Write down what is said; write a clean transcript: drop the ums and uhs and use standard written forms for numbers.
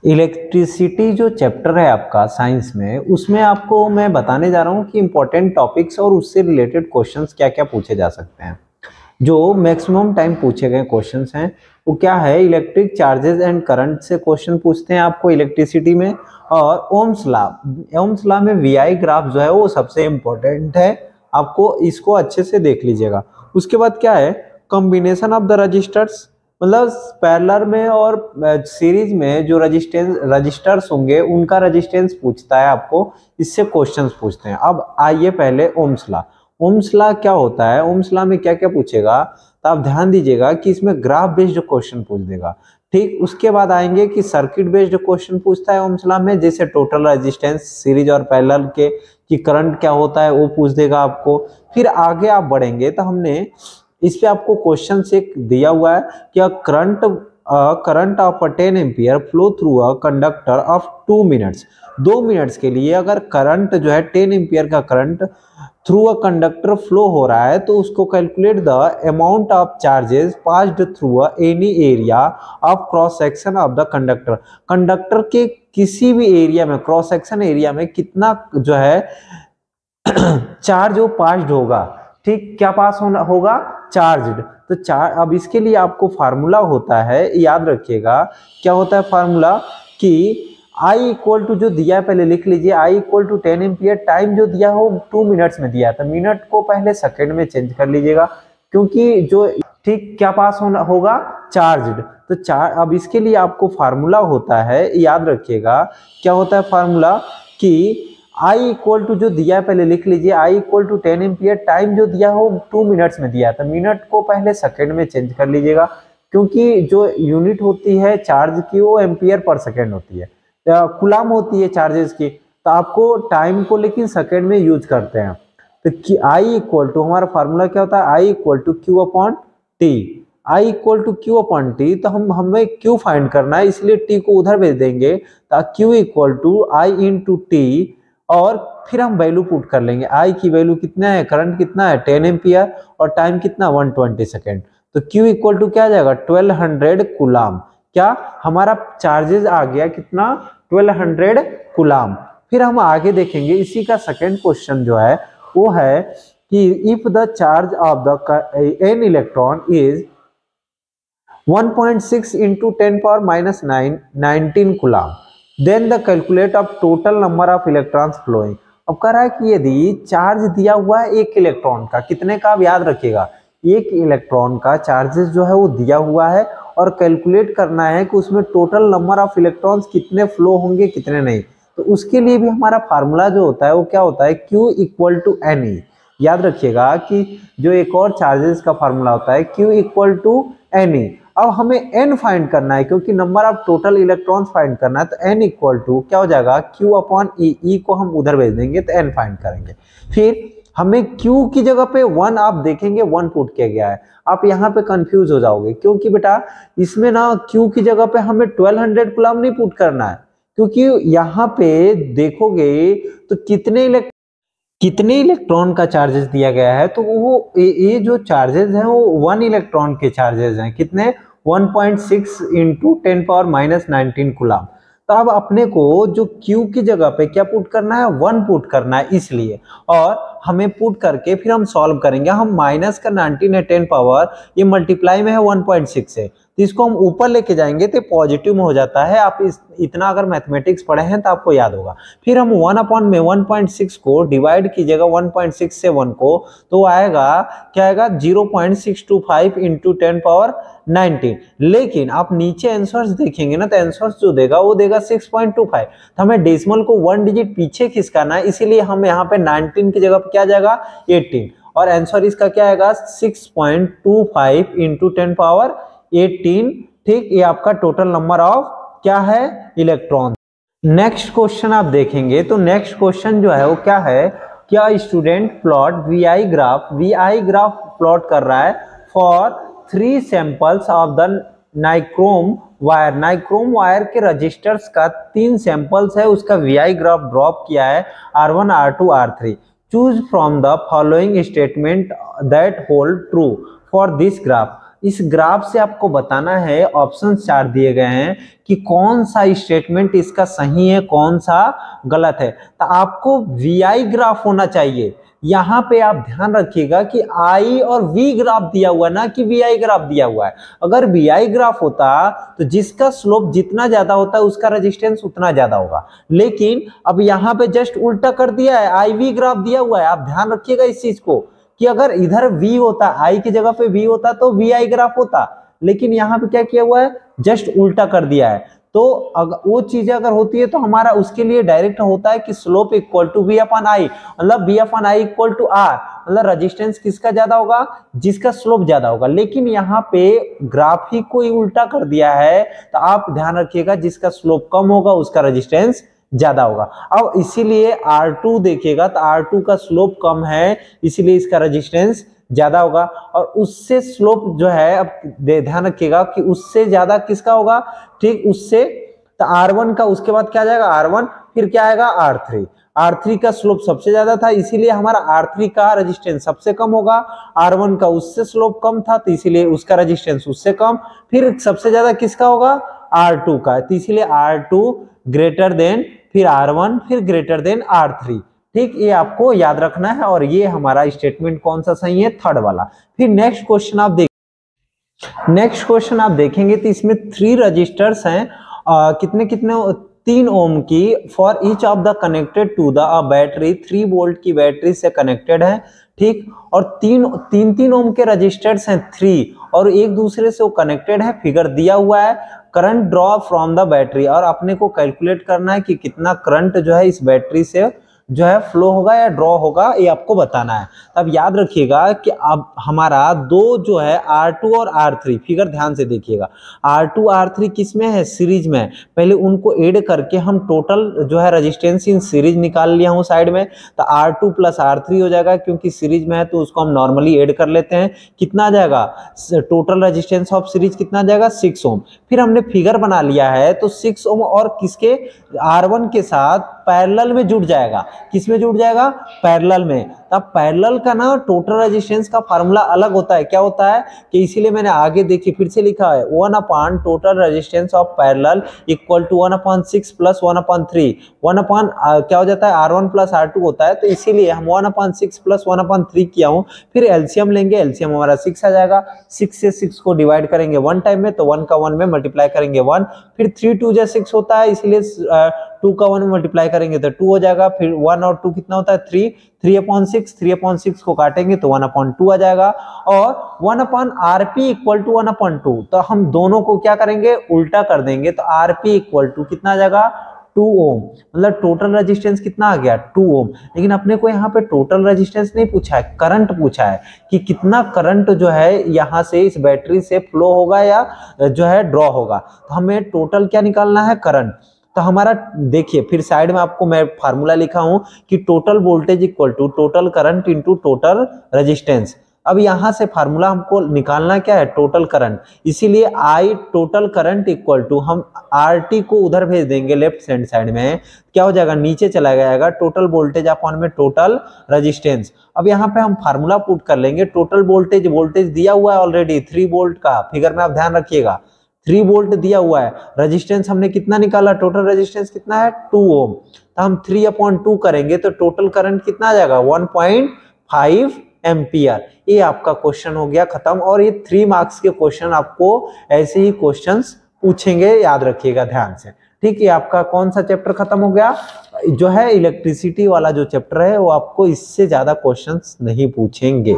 Electricity जो chapter है आपका साइंस में, उसमें आपको मैं बताने जा रहा हूँ कि इंपॉर्टेंट टॉपिक्स और उससे रिलेटेड क्वेश्चंस क्या क्या पूछे जा सकते हैं। जो मैक्सिमम टाइम पूछे गए क्वेश्चंस हैं वो क्या है, इलेक्ट्रिक चार्जेस एंड करंट से क्वेश्चन पूछते हैं आपको इलेक्ट्रिसिटी में, और ओम्स लॉ में वीआई ग्राफ जो है वो सबसे इम्पोर्टेंट है, आपको इसको अच्छे से देख लीजिएगा। उसके बाद क्या है, कॉम्बिनेशन ऑफ द रजिस्टर्स, मतलब पैरेलल में और सीरीज में जो रजिस्टर्स होंगे उनका रेजिस्टेंस पूछता है आपको, इससे क्वेश्चंस पूछते हैं। अब आइए पहले ओम्स लॉ क्या होता है, ओम्स लॉ में क्या क्या पूछेगा, तो आप ध्यान दीजिएगा कि इसमें ग्राफ बेस्ड क्वेश्चन पूछ देगा। ठीक, उसके बाद आएंगे कि सर्किट बेस्ड क्वेश्चन पूछता है ओम्स लॉ में, जैसे टोटल रेजिस्टेंस सीरीज और पैरेलल के, कि करंट क्या होता है वो पूछ देगा आपको। फिर आगे आप बढ़ेंगे तो हमने इस पे आपको क्वेश्चन से दिया हुआ है कि current of 10 ampere flow through a conductor of 2 minutes. 2 minutes के लिए अगर करंट जो है 10 एम्पियर का current through a conductor flow हो रहा है, तो उसको calculate the amount of charges passed through a any area of cross section of the conductor. Conductor के किसी भी एरिया में, क्रॉस सेक्शन एरिया में कितना जो है चार्ज वो पास्ड होगा। ठीक, क्या पास होगा, चार्ज्ड। तो अब इसके लिए आपको फार्मूला होता है, याद रखिएगा क्या होता है फार्मूला, कि I इक्वल टू जो दिया है पहले लिख लीजिए, I equal to 10 ampere, time जो दिया हो 2 मिनट्स में दिया है, तो मिनट को पहले सेकंड में चेंज कर लीजिएगा, क्योंकि जो ठीक क्या पास होगा, चार्ज्ड। तो अब इसके लिए आपको फार्मूला होता है, याद रखिएगा क्या होता है फार्मूला, कि I इक्वल टू जो दिया है पहले लिख लीजिए, I equal to 10 ampere, time जो दिया हो 2 मिनट्स में दिया है, तो मिनट को पहले सेकंड में चेंज कर लीजिएगा, क्योंकि जो यूनिट होती है चार्ज की वो एम्पियर पर सेकंड होती है, कूलाम होती है चार्जेस की, तो आपको टाइम को लेकिन सेकंड में यूज करते हैं। तो I इक्वल टू, हमारा फार्मूला क्या होता है, I equal to Q upon T. I equal to Q upon T, तो हमें क्यू फाइंड करना है, इसलिए टी को उधर भेज देंगे, तो Q equal to I into T, और फिर हम वैल्यू पुट कर लेंगे। I की वैल्यू कितना है, करंट कितना है 10 एम्पियर, और टाइम कितना 120 सेकेंड, तो Q इक्वल टू क्या आ जाएगा 1200 कूलाम। क्या हमारा चार्जेस आ गया कितना, 1200 कूलाम। फिर हम आगे देखेंगे, इसी का सेकेंड क्वेश्चन जो है वो है कि if the charge of the an electron is 1.6 into 10 power minus 19 coulomb, then the calculate of total number of electrons flowing. अब कह रहा है कि यदि चार्ज दिया हुआ है एक इलेक्ट्रॉन का, कितने का, आप याद रखिएगा एक इलेक्ट्रॉन का चार्जेस जो है वो दिया हुआ है, और कैलकुलेट करना है कि उसमें टोटल नंबर ऑफ इलेक्ट्रॉन्स कितने फ्लो होंगे कितने नहीं। तो उसके लिए भी हमारा फार्मूला जो होता है वो क्या होता है, Q इक्वल टू एन। याद रखिएगा कि जो एक और चार्जेस का फार्मूला होता है Q इक्वल टू एन। अब हमें n फाइंड करना है, क्योंकि number of total electrons find करना है, तो n इक्वल टू क्या हो जाएगा, Q अपॉन ई को हम उधर भेज देंगे तो n फाइंड करेंगे। फिर हमें Q की जगह पे 1 आप देखेंगे 1 पुट किया गया है, आप यहाँ पे कंफ्यूज हो जाओगे, क्योंकि बेटा इसमें ना Q की जगह पे हमें 1200 कूलम नहीं पुट करना है, क्योंकि यहाँ पे देखोगे तो कितने इलेक्ट्रॉन का चार्जेस दिया गया है, तो वो ये जो चार्जेस हैं वो 1 इलेक्ट्रॉन के चार्जेस हैं, कितने 1.6 इंटू 10 पावर माइनस 19 कूलम। तो अब अपने को जो Q की जगह पे क्या पुट करना है, 1 पुट करना है, इसलिए, और हमें पुट करके फिर हम सॉल्व करेंगे। हम माइनस का 19 है 10 पावर, ये मल्टीप्लाई में है 1.6 से, तो इसको हम ऊपर लेके जाएंगे तो पॉजिटिव में हो जाता है। आप इतना अगर मैथमेटिक्स पढ़े हैं तो आपको याद होगा। फिर हम 1 अपॉन में 1.6 को डिवाइड कीजिएगा 1.6 से 1 को, तो आएगा क्या आएगा 0.625 इंटू 10 पावर 19। लेकिन आप नीचे आंसर्स देखेंगे ना, तो आंसर्स जो देगा वो देगा 6.25, तो हमें डेसिमल को 1 डिजिट पीछे खिसकाना है, इसीलिए हम यहाँ पे 19 की जगह पे क्या जाएगा 18, और आंसर इसका क्या आएगा 6.25 इंटू 10 पावर 18। ठीक, ये आपका टोटल नंबर ऑफ क्या है, इलेक्ट्रॉन। नेक्स्ट क्वेश्चन आप देखेंगे तो नेक्स्ट क्वेश्चन जो है वो क्या है, क्या student plot V I graph plot कर रहा है for 3 samples of the nichrome wire के रजिस्टर्स का 3 सैंपल्स है, उसका वी आई ग्राफ ड्रॉप किया है R1 R2 R3। Choose from the following statement that hold true for this graph. इस ग्राफ से आपको बताना है, ऑप्शन 4 दिए गए हैं कि कौन सा स्टेटमेंट इसका सही है, कौन सा गलत है। तो आपको VI ग्राफ होना चाहिए। यहाँ पे आप ध्यान रखिएगा कि I और V ग्राफ दिया हुआ है, ना कि VI ग्राफ दिया हुआ है। अगर VI ग्राफ होता तो जिसका स्लोप जितना ज्यादा होता है उसका रेजिस्टेंस उतना ज्यादा होगा, लेकिन अब यहाँ पे जस्ट उल्टा कर दिया है, IV ग्राफ दिया हुआ है। आप ध्यान रखिएगा इस चीज को कि अगर इधर V होता, I की जगह पे V होता तो VI ग्राफ होता, लेकिन यहाँ पे क्या किया हुआ है, जस्ट उल्टा कर दिया है। तो अगर वो चीजें अगर होती है तो हमारा उसके लिए डायरेक्ट होता है कि slope equal to V upon I, मतलब V upon I equal to R, मतलब रेजिस्टेंस किसका ज्यादा होगा, जिसका स्लोप ज्यादा होगा। लेकिन यहाँ पे ग्राफ ही कोई उल्टा कर दिया है, तो आप ध्यान रखिएगा जिसका स्लोप कम होगा उसका रेजिस्टेंस ज्यादा होगा। अब इसीलिए R2 देखिएगा तो R2 का स्लोप कम है, इसीलिए इसका रेजिस्टेंस ज्यादा होगा। और उससे स्लोप जो है, अब ध्यान रखिएगा कि उससे ज्यादा किसका होगा, ठीक उससे, तो R1 का उसके बाद क्या आ जाएगा R1, फिर क्या आएगा R3। R3 का स्लोप सबसे ज्यादा था, इसीलिए हमारा R3 का रेजिस्टेंस सबसे कम होगा। R1 का उससे स्लोप कम था तो इसीलिए उसका रेजिस्टेंस उससे कम, फिर सबसे ज्यादा किसका होगा, R2 का, तो इसीलिए R2 ग्रेटर देन फिर R1 फिर ग्रेटर देन R3। ठीक, ये आपको याद रखना है। और ये हमारा स्टेटमेंट कौन सा सही है, थर्ड वाला। फिर नेक्स्ट क्वेश्चन आप देखेंगे तो इसमें 3 रजिस्टर्स हैं, कितने 3 ओम की, for each of the connected to the battery, 3 volt की बैटरी से कनेक्टेड है। ठीक, और तीन ओम के रजिस्टर्स हैं 3, और एक दूसरे से वो कनेक्टेड है। फिगर दिया हुआ है, current draw from the battery, और अपने को कैलकुलेट करना है कि कितना करंट जो है इस बैटरी से जो है फ्लो होगा या ड्रॉ होगा, ये आपको बताना है। अब याद रखिएगा कि अब हमारा दो जो है R2 और R3, फिगर ध्यान से देखिएगा, R2 R3 किस में है, सीरीज में। पहले उनको ऐड करके हम टोटल जो है रेजिस्टेंस इन सीरीज निकाल लिया हूं साइड में, तो R2 प्लस R3 हो जाएगा, क्योंकि सीरीज में है तो उसको हम नॉर्मली ऐड कर लेते हैं। कितना आ जाएगा, टोटल रेजिस्टेंस ऑफ सीरीज कितना आ जाएगा, 6 ओम। फिर हमने फिगर बना लिया है तो 6 ओम और किसके, R1 के साथ पैरेलल में जुड़ जाएगा। किस में जुड़ जाएगा, पैरेलल में। तब पैरेलल का ना टोटल रेजिस्टेंस का फार्मूला अलग होता है, क्या होता है कि इसीलिए मैंने आगे देखिए फिर से लिखा है, 1 upon total resistance of parallel equal to 1/6 plus 1/3। 1 upon क्या हो जाता है, R1 प्लस R2 होता है, तो इसीलिए हम 1/6 प्लस 1/3 किया हूं। फिर एलसीएम लेंगे, एलसीएम हमारा 6 आ जाएगा। 6 से 6 को डिवाइड करेंगे 1 टाइम में, तो 1 का 1 में मल्टीप्लाई करेंगे 1। फिर 3 2 जा 6 होता है, इसीलिए 2 का 1 में मल्टीप्लाई करेंगे तो 2 हो जाएगा। फिर 1 और 2 कितना होता है, 3। 3/6 को काटेंगे तो 1/2 आ जाएगा। और 1/RP इक्वल टू 1/2, तो हम दोनों को क्या करेंगे, उल्टा कर देंगे, तो RP इक्वल टू कितना आ जाएगा, 2 ओम। मतलब टोटल रेजिस्टेंस कितना आ गया, 2 ओम। लेकिन अपने को यहाँ पे टोटल रेजिस्टेंस नहीं पूछा है, करंट पूछा है कि कितना करंट जो है यहाँ से इस बैटरी से फ्लो होगा या जो है ड्रॉ होगा। तो हमें टोटल क्या निकालना है, करंट। तो हमारा देखिए फिर साइड में आपको मैं फार्मूला लिखा हूं कि total voltage equal to total current into total resistance. अब यहां से फार्मूला हमको निकालना क्या है, टोटल करंट। इसीलिए आई टोटल करंट इक्वल टू, हम RT को उधर भेज देंगे लेफ्ट हैंड साइड में, क्या हो जाएगा, नीचे चला जाएगा, टोटल वोल्टेज अपॉन में टोटल रेजिस्टेंस। अब यहाँ पे हम फार्मूला पुट कर लेंगे, टोटल वोल्टेज दिया हुआ है ऑलरेडी 3 वोल्ट का, फिगर में आप ध्यान रखिएगा 3 वोल्ट दिया हुआ है। रेजिस्टेंस हमने कितना निकाला, टोटल रेजिस्टेंस कितना है, 2 ओम। तो हम 3/2 करेंगे तो टोटल करंट कितना आ जाएगा, 1.5 एम्पियर। ये आपका क्वेश्चन हो गया खत्म। और ये 3 मार्क्स के क्वेश्चन आपको ऐसे ही क्वेश्चंस पूछेंगे, याद रखिएगा ध्यान से। ठीक है, आपका कौन सा चैप्टर खत्म हो गया, जो है इलेक्ट्रिसिटी वाला जो चैप्टर है, वो आपको इससे ज्यादा क्वेश्चंस नहीं पूछेंगे।